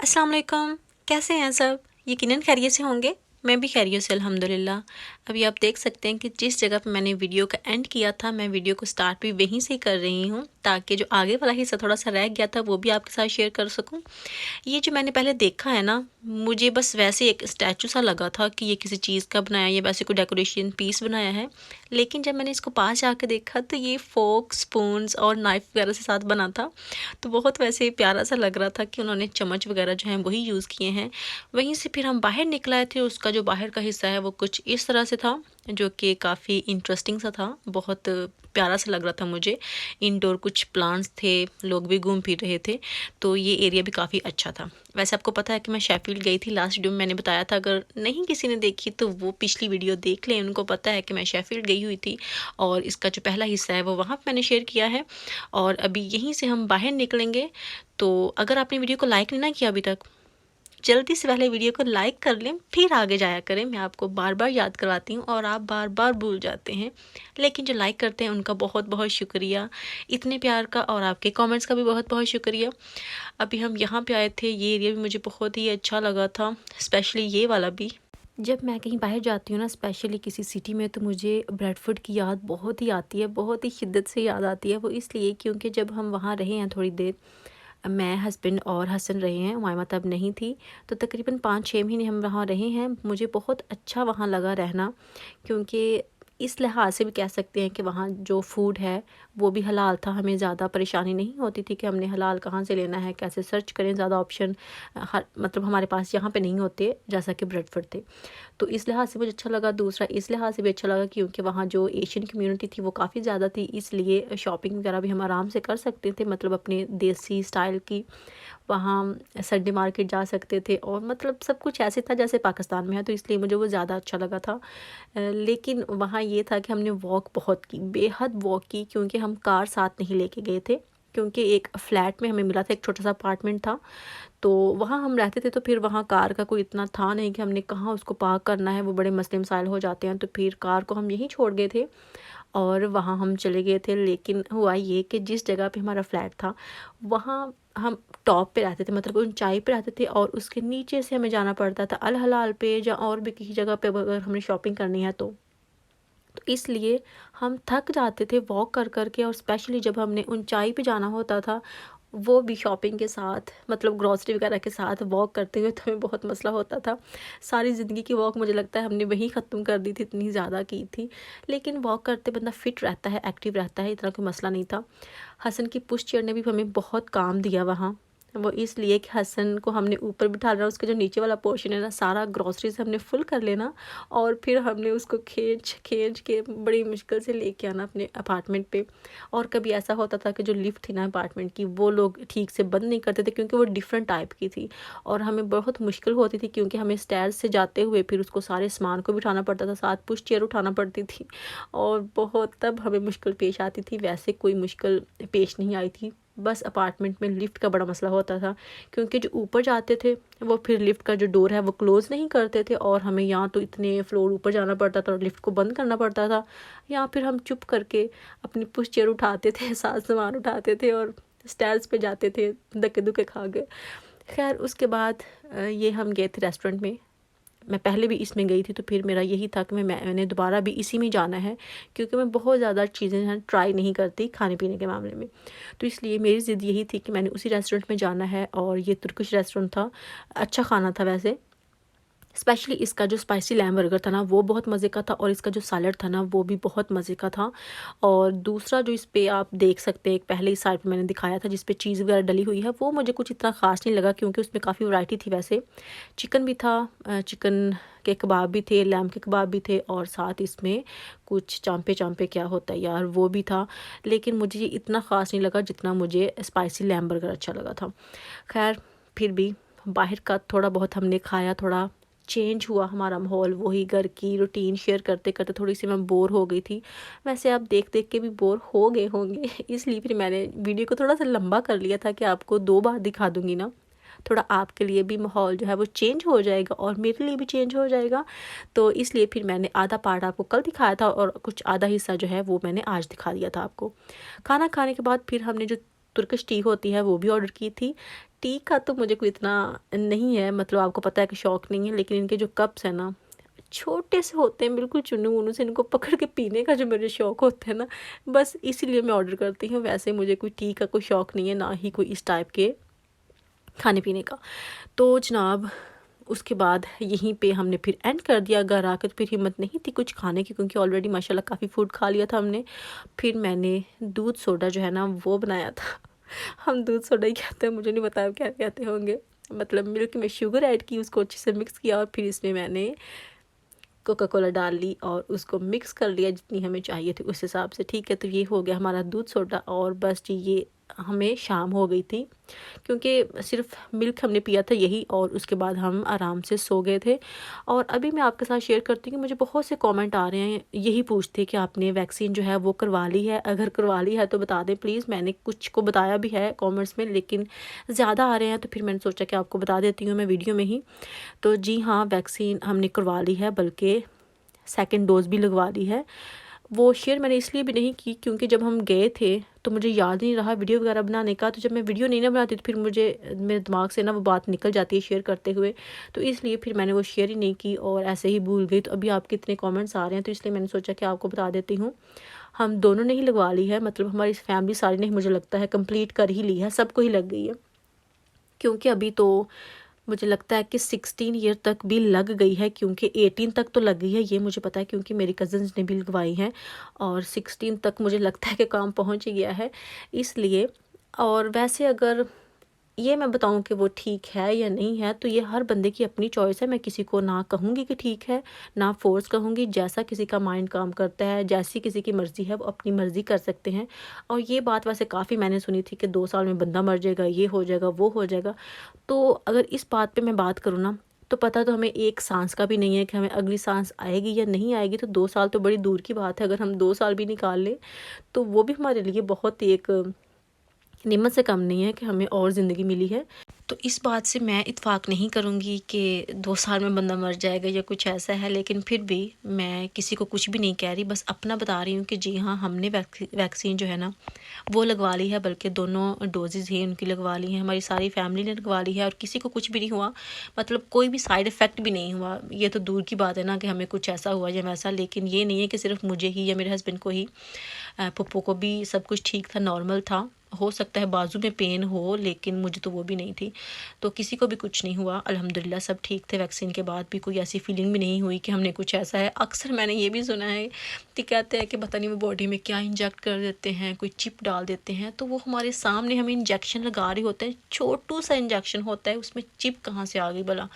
अस्सलाम वालेकुम। कैसे हैं सब? यकीनन खैरियत से होंगे। मैं भी खैरियत से अल्हम्दुलिल्लाह। अभी आप देख सकते हैं कि जिस जगह पे मैंने वीडियो का एंड किया था, मैं वीडियो को स्टार्ट भी वहीं से ही कर रही हूँ, ताकि जो आगे वाला हिस्सा थोड़ा-सा रह गया था, वो भी आपके साथ शेयर कर सकूँ। ये जो मैंने पहले देखा है ना, मुझे बस वैसे एक स्टैचू सा लगा था कि ये किसी चीज़ का बनाया है या वैसे कोई डेकोरेशन पीस बनाया है। लेकिन जब मैंने इसको पास जाके देखा, तो ये फ़ोर्क, स्पून्स और नाइफ़ वगैरह से साथ बना था। तो बहुत वैसे प्यारा सा लग रहा था कि उन्होंने चम्मच वगैरह जो हैं वही यूज़ किए हैं। वहीं से फिर हम बाहर निकल आए थे, उसका जो बाहर का हिस्सा है वो कुछ इस तरह से था, जो कि काफ़ी इंटरेस्टिंग सा था, बहुत प्यारा सा लग रहा था मुझे। इंडोर कुछ प्लांट्स थे, लोग भी घूम फिर रहे थे, तो ये एरिया भी काफ़ी अच्छा था। वैसे आपको पता है कि मैं शेफ़ील्ड गई थी, लास्ट वीडियो में मैंने बताया था, अगर नहीं किसी ने देखी तो वो पिछली वीडियो देख लें, उनको पता है कि मैं शेफ़ील्ड गई हुई थी और इसका जो पहला हिस्सा है वो वहाँ पे मैंने शेयर किया है। और अभी यहीं से हम बाहर निकलेंगे, तो अगर आपने वीडियो को लाइक नहीं ना किया अभी तक, जल्दी से पहले वीडियो को लाइक कर लें, फिर आगे जाया करें। मैं आपको बार-बार याद करवाती हूँ और आप बार-बार भूल जाते हैं। लेकिन जो लाइक करते हैं उनका बहुत-बहुत शुक्रिया, इतने प्यार का, और आपके कमेंट्स का भी बहुत-बहुत शुक्रिया। अभी हम यहाँ पे आए थे, ये एरिया भी मुझे बहुत ही अच्छा लगा था, स्पेशली ये वाला भी। जब मैं कहीं बाहर जाती हूँ ना, स्पेशली किसी सिटी में, तो मुझे ब्रेडफोर्ड की याद बहुत ही आती है, बहुत ही शिद्दत से याद आती है। वो इसलिए क्योंकि जब हम वहाँ रहे हैं थोड़ी देर, मैं, हस्बैंड और हसन रहे हैं, उमामा तब नहीं थी, तो तकरीबन 5-6 महीने हम वहाँ रहे हैं। मुझे बहुत अच्छा वहाँ लगा रहना, क्योंकि इस लिहाज से भी कह सकते हैं कि वहाँ जो फूड है वो भी हलाल था। हमें ज़्यादा परेशानी नहीं होती थी कि हमने हलाल कहाँ से लेना है, कैसे सर्च करें, ज़्यादा ऑप्शन हर मतलब हमारे पास यहाँ पे नहीं होते जैसा कि ब्रेडफोर्ड थे। तो इस लिहाज से मुझे अच्छा लगा। दूसरा इस लिहाज से भी अच्छा लगा क्योंकि वहाँ जो एशियन कम्युनिटी थी वो काफ़ी ज़्यादा थी, इसलिए शॉपिंग वगैरह भी हम आराम से कर सकते थे, मतलब अपने देसी स्टाइल की। वहाँ संडे मार्केट जा सकते थे और मतलब सब कुछ ऐसे था जैसे पाकिस्तान में है, तो इसलिए मुझे वो ज़्यादा अच्छा लगा था। लेकिन वहाँ ये था कि हमने वॉक बहुत की, बेहद वॉक की, क्योंकि हम कार साथ नहीं लेके गए थे, क्योंकि एक फ्लैट में हमें मिला था, एक छोटा सा अपार्टमेंट था, तो वहाँ हम रहते थे। तो फिर वहाँ कार का कोई इतना था नहीं कि हमने कहाँ उसको पार्क करना है, वो बड़े मसले मसाइल हो जाते हैं, तो फिर कार को हम यहीं छोड़ गए थे और वहाँ हम चले गए थे। लेकिन हुआ ये कि जिस जगह पे हमारा फ्लैट था, वहाँ हम टॉप पे रहते थे, मतलब ऊंचाई पे रहते थे, और उसके नीचे से हमें जाना पड़ता था अल हलाल पे या और भी किसी जगह पे अगर हमने शॉपिंग करनी है तो इसलिए हम थक जाते थे वॉक कर कर के। और स्पेशली जब हमने ऊंचाई पे जाना होता था, वो भी शॉपिंग के साथ, मतलब ग्रॉसरी वगैरह के साथ वॉक करते हुए, तो हमें बहुत मसला होता था। सारी ज़िंदगी की वॉक मुझे लगता है हमने वहीं ख़त्म कर दी थी, इतनी ज़्यादा की थी। लेकिन वॉक करते बंदा फिट रहता है, एक्टिव रहता है, इतना कोई मसला नहीं था। हसन की पुश चेयर ने भी हमें बहुत काम दिया वहाँ। वो इसलिए कि हसन को हमने ऊपर बिठाना, उसका जो नीचे वाला पोर्शन है ना, सारा ग्रॉसरी से हमने फुल कर लेना, और फिर हमने उसको खींच खींच के बड़ी मुश्किल से लेके आना अपने अपार्टमेंट पे। और कभी ऐसा होता था कि जो लिफ्ट थी ना अपार्टमेंट की, वो लोग ठीक से बंद नहीं करते थे, क्योंकि वो डिफरेंट टाइप की थी, और हमें बहुत मुश्किल होती थी, क्योंकि हमें स्टेयर्स से जाते हुए फिर उसको सारे सामान को बिठाना पड़ता था, साथ पुश चेयर उठाना पड़ती थी, और बहुत तब हमें मुश्किल पेश आती थी। वैसे कोई मुश्किल पेश नहीं आई थी, बस अपार्टमेंट में लिफ्ट का बड़ा मसला होता था, क्योंकि जो ऊपर जाते थे वो फिर लिफ्ट का जो डोर है वो क्लोज़ नहीं करते थे, और हमें यहाँ तो इतने फ्लोर ऊपर जाना पड़ता था और लिफ्ट को बंद करना पड़ता था। या फिर हम चुप करके अपनी पुश चेयर उठाते थे, साथ सामान उठाते थे और स्टेयर्स पे जाते थे धक्के धुक्के खा के। खैर उसके बाद ये हम गए थे रेस्टोरेंट में। मैं पहले भी इसमें गई थी, तो फिर मेरा यही था कि मैंने दोबारा भी इसी में जाना है, क्योंकि मैं बहुत ज़्यादा चीज़ें हैं ट्राई नहीं करती खाने पीने के मामले में। तो इसलिए मेरी ज़िद यही थी कि मैंने उसी रेस्टोरेंट में जाना है, और ये तुर्किश रेस्टोरेंट था, अच्छा खाना था वैसे। स्पेशली इसका जो स्पाइसी लैम बर्गर था ना, वो बहुत मज़े का था, और इसका जो सैलड था ना, वो भी बहुत मज़े का था। और दूसरा जो इस पे आप देख सकते हैं, एक पहले ही साइड पे मैंने दिखाया था जिस पे चीज़ वगैरह डली हुई है, वो मुझे कुछ इतना ख़ास नहीं लगा, क्योंकि उसमें काफ़ी वैरायटी थी। वैसे चिकन भी था, चिकन के कबाब भी थे, लैम के कबाब भी थे, और साथ इसमें कुछ चांपे चांपे क्या होता है यार, वो भी था। लेकिन मुझे ये इतना ख़ास नहीं लगा जितना मुझे स्पाइसी लैम बर्गर अच्छा लगा था। खैर फिर भी बाहर का थोड़ा बहुत हमने खाया, थोड़ा चेंज हुआ हमारा माहौल, वही घर की रूटीन शेयर करते करते थोड़ी सी मैं बोर हो गई थी। वैसे आप देख देख के भी बोर हो गए होंगे इसलिए फिर मैंने वीडियो को थोड़ा सा लंबा कर लिया था कि आपको 2 बार दिखा दूंगी ना, थोड़ा आपके लिए भी माहौल जो है वो चेंज हो जाएगा और मेरे लिए भी चेंज हो जाएगा। तो इसलिए फिर मैंने आधा पार्ट आपको कल दिखाया था, और कुछ आधा हिस्सा जो है वो मैंने आज दिखा दिया था आपको। खाना खाने के बाद फिर हमने जो तुर्किश टी होती है वो भी ऑर्डर की थी। टी का तो मुझे कोई इतना नहीं है, मतलब आपको पता है कि शौक़ नहीं है, लेकिन इनके जो कप्स हैं ना छोटे से होते हैं, बिल्कुल चुन्नू मुन्नू से, इनको पकड़ के पीने का जो मुझे शौक़ होता है ना, बस इसीलिए मैं ऑर्डर करती हूँ। वैसे मुझे कोई टी का कोई शौक़ नहीं है, ना ही कोई इस टाइप के खाने पीने का। तो जनाब उसके बाद यहीं पे हमने फिर एंड कर दिया। घर आकर फिर हिम्मत नहीं थी कुछ खाने की, क्योंकि ऑलरेडी माशाल्लाह काफ़ी फूड खा लिया था हमने। फिर मैंने दूध सोडा जो है ना वो बनाया था। हम दूध सोडा ही कहते हैं, मुझे नहीं पता क्या कहते होंगे। मतलब मिल्क में शुगर ऐड की, उसको अच्छे से मिक्स किया और फिर इसमें मैंने कोका कोला डाल ली और उसको मिक्स कर लिया जितनी हमें चाहिए थी उस हिसाब से। ठीक है, तो ये हो गया हमारा दूध सोडा। और बस जी ये हमें शाम हो गई थी, क्योंकि सिर्फ मिल्क हमने पिया था यही, और उसके बाद हम आराम से सो गए थे। और अभी मैं आपके साथ शेयर करती हूँ कि मुझे बहुत से कमेंट आ रहे हैं, यही पूछते कि आपने वैक्सीन जो है वो करवा ली है, अगर करवा ली है तो बता दें प्लीज़। मैंने कुछ को बताया भी है कॉमेंट्स में, लेकिन ज़्यादा आ रहे हैं तो फिर मैंने सोचा कि आपको बता देती हूँ मैं वीडियो में ही। तो जी हाँ, वैक्सीन हमने करवा ली है, बल्कि सेकंड डोज़ भी लगवा ली है। वो शेयर मैंने इसलिए भी नहीं की क्योंकि जब हम गए थे तो मुझे याद नहीं रहा वीडियो वगैरह बनाने का। तो जब मैं वीडियो नहीं ना बनाती तो फिर मुझे मेरे दिमाग से ना वो बात निकल जाती है शेयर करते हुए, तो इसलिए फिर मैंने वो शेयर ही नहीं की और ऐसे ही भूल गई। तो अभी आपके इतने कमेंट्स आ रहे हैं तो इसलिए मैंने सोचा कि आपको बता देती हूँ। हम दोनों ने ही लगवा ली है, मतलब हमारी फैमिली सारी ने मुझे लगता है कंप्लीट कर ही ली है, सबको ही लग गई है। क्योंकि अभी तो मुझे लगता है कि 16 ईयर तक भी लग गई है, क्योंकि 18 तक तो लग गई है ये मुझे पता है, क्योंकि मेरी कज़न्स ने भी लगवाई हैं। और 16 तक मुझे लगता है कि काम पहुंच ही गया है, इसलिए। और वैसे अगर ये मैं बताऊं कि वो ठीक है या नहीं है, तो ये हर बंदे की अपनी चॉइस है। मैं किसी को ना कहूँगी कि ठीक है, ना फोर्स कहूँगी। जैसा किसी का माइंड काम करता है, जैसी किसी की मर्ज़ी है, वो अपनी मर्ज़ी कर सकते हैं। और ये बात वैसे काफ़ी मैंने सुनी थी कि 2 साल में बंदा मर जाएगा, ये हो जाएगा, वो हो जाएगा। तो अगर इस बात पे मैं बात करूँ ना, तो पता तो हमें एक सांस का भी नहीं है कि हमें अगली सांस आएगी या नहीं आएगी। तो 2 साल तो बड़ी दूर की बात है, अगर हम 2 साल भी निकाल लें तो वो भी हमारे लिए बहुत ही एक नेमत से कम नहीं है कि हमें और ज़िंदगी मिली है। तो इस बात से मैं इत्फाक नहीं करूँगी कि 2 साल में बंदा मर जाएगा या कुछ ऐसा है, लेकिन फिर भी मैं किसी को कुछ भी नहीं कह रही, बस अपना बता रही हूँ कि जी हाँ, हमने वैक्सीन जो है ना वो लगवा ली है, बल्कि दोनों डोजेज़ ही उनकी लगवा ली हैं। हमारी सारी फैमिली ने लगवा ली है और किसी को कुछ भी नहीं हुआ, मतलब कोई भी साइड इफ़ेक्ट भी नहीं हुआ। ये तो दूर की बात है ना कि हमें कुछ ऐसा हुआ या वैसा, लेकिन ये नहीं है कि सिर्फ मुझे ही या मेरे हस्बैंड को ही, पप्पू को भी सब कुछ ठीक था, नॉर्मल था। हो सकता है बाजू में पेन हो, लेकिन मुझे तो वो भी नहीं थी। तो किसी को भी कुछ नहीं हुआ, अल्हम्दुलिल्लाह सब ठीक थे। वैक्सीन के बाद भी कोई ऐसी फीलिंग भी नहीं हुई कि हमने कुछ ऐसा है। अक्सर मैंने ये भी सुना है कि कहते हैं कि पता नहीं वो बॉडी में क्या इंजेक्ट कर देते हैं, कोई चिप डाल देते हैं। तो वो हमारे सामने हमें इंजेक्शन लगा रहे होते हैं, छोटू सा इंजेक्शन होता है, उसमें चिप कहाँ से आ गई भला।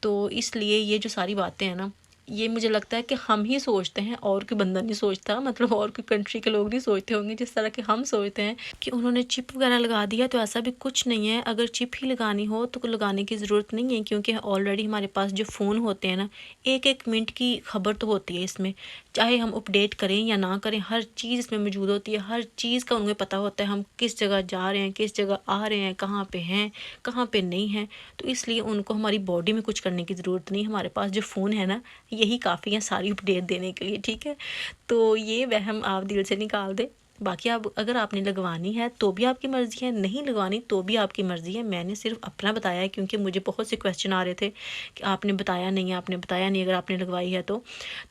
तो इसलिए ये जो सारी बातें हैं ना, ये मुझे लगता है कि हम ही सोचते हैं, और कोई बंदा नहीं सोचता, मतलब और कोई कंट्री के लोग नहीं सोचते होंगे जिस तरह के हम सोचते हैं कि उन्होंने चिप वगैरह लगा दिया। तो ऐसा भी कुछ नहीं है। अगर चिप ही लगानी हो तो लगाने की ज़रूरत नहीं है, क्योंकि ऑलरेडी हमारे पास जो फ़ोन होते हैं ना, एक एक मिनट की खबर तो होती है इसमें, चाहे हम अपडेट करें या ना करें, हर चीज़ इसमें मौजूद होती है। हर चीज़ का उन्हें पता होता है, हम किस जगह जा रहे हैं, किस जगह आ रहे हैं, कहाँ पे हैं, कहाँ पे नहीं हैं। तो इसलिए उनको हमारी बॉडी में कुछ करने की ज़रूरत नहीं। हमारे पास जो फ़ोन है ना, यही काफ़ी है सारी अपडेट देने के लिए, ठीक है। तो ये वहम आप दिल से निकाल दें। बाकी आप अगर आपने लगवानी है तो भी आपकी मर्ज़ी है, नहीं लगवानी तो भी आपकी मर्ज़ी है। मैंने सिर्फ अपना बताया है, क्योंकि मुझे बहुत से क्वेश्चन आ रहे थे कि आपने बताया नहीं है, आपने बताया नहीं अगर आपने लगवाई है तो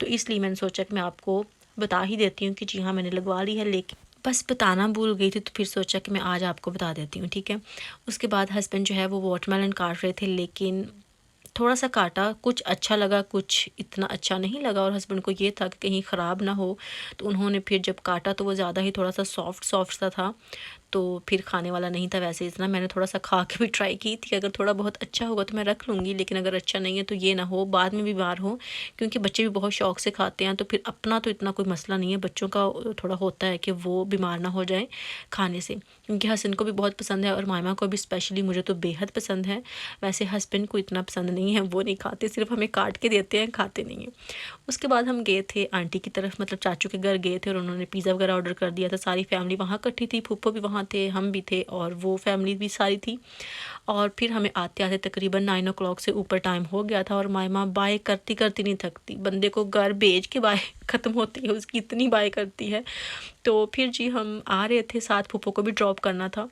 इसलिए मैंने सोचा कि मैं आपको बता ही देती हूँ कि जी हाँ मैंने लगवा ली है। लेकिन बस बताना भूल गई थी, तो फिर सोचा कि मैं आज आपको बता देती हूँ, ठीक है। उसके बाद हस्बैंड जो है वो वाटरमेलन काट रहे थे, लेकिन थोड़ा सा काटा, कुछ अच्छा लगा, कुछ इतना अच्छा नहीं लगा। और हस्बैंड को ये था कि कहीं ख़राब ना हो, तो उन्होंने फिर जब काटा तो वो ज़्यादा ही थोड़ा सा सॉफ्ट सा था, तो फिर खाने वाला नहीं था वैसे इतना। मैंने थोड़ा सा खा के भी ट्राई की थी, अगर थोड़ा बहुत अच्छा होगा तो मैं रख लूँगी, लेकिन अगर अच्छा नहीं है तो ये ना हो बाद में बीमार हो, क्योंकि बच्चे भी बहुत शौक़ से खाते हैं। तो फिर अपना तो इतना कोई मसला नहीं है, बच्चों का थोड़ा होता है कि वो बीमार ना हो जाए खाने से, क्योंकि हसन को भी बहुत पसंद है और मायमा को भी स्पेशली, मुझे तो बेहद पसंद है। वैसे हस्बैंड को इतना पसंद नहीं है, वो नहीं खाते, सिर्फ हमें काट के देते हैं, खाते नहीं हैं। उसके बाद हम गए थे आंटी की तरफ, मतलब चाचू के घर गए थे, और उन्होंने पिज़्ज़ा वगैरह ऑर्डर कर दिया था। सारी फैमिली वहाँ इकट्ठी थी, फूफो भी वहाँ वहाँ थे, हम भी थे और वो फैमिली भी सारी थी। और फिर हमें आते आते तकरीबन 9 o'clock से ऊपर टाइम हो गया था। और मायमा बाय करती करती नहीं थकती, बंदे को घर भेज के बाय ख़त्म होती है उसकी, इतनी बाय करती है। तो फिर जी हम आ रहे थे, साथ फूफो को भी ड्रॉप करना था।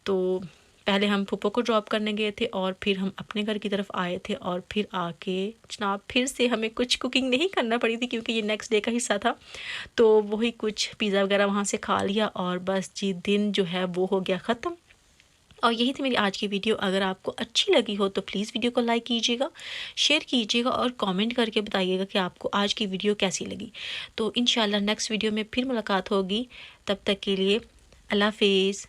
तो पहले हम फूफो को ड्रॉप करने गए थे और फिर हम अपने घर की तरफ आए थे। और फिर आके जनाब फिर से हमें कुछ कुकिंग नहीं करना पड़ी थी क्योंकि ये नेक्स्ट डे का हिस्सा था। तो वही कुछ पिज़्ज़ा वगैरह वहाँ से खा लिया और बस जी दिन जो है वो हो गया ख़त्म। और यही थी मेरी आज की वीडियो। अगर आपको अच्छी लगी हो तो प्लीज़ वीडियो को लाइक कीजिएगा, शेयर कीजिएगा और कमेंट करके बताइएगा कि आपको आज की वीडियो कैसी लगी। तो इंशाल्लाह नेक्स्ट वीडियो में फिर मुलाकात होगी, तब तक के लिए अल्लाह हाफिज़।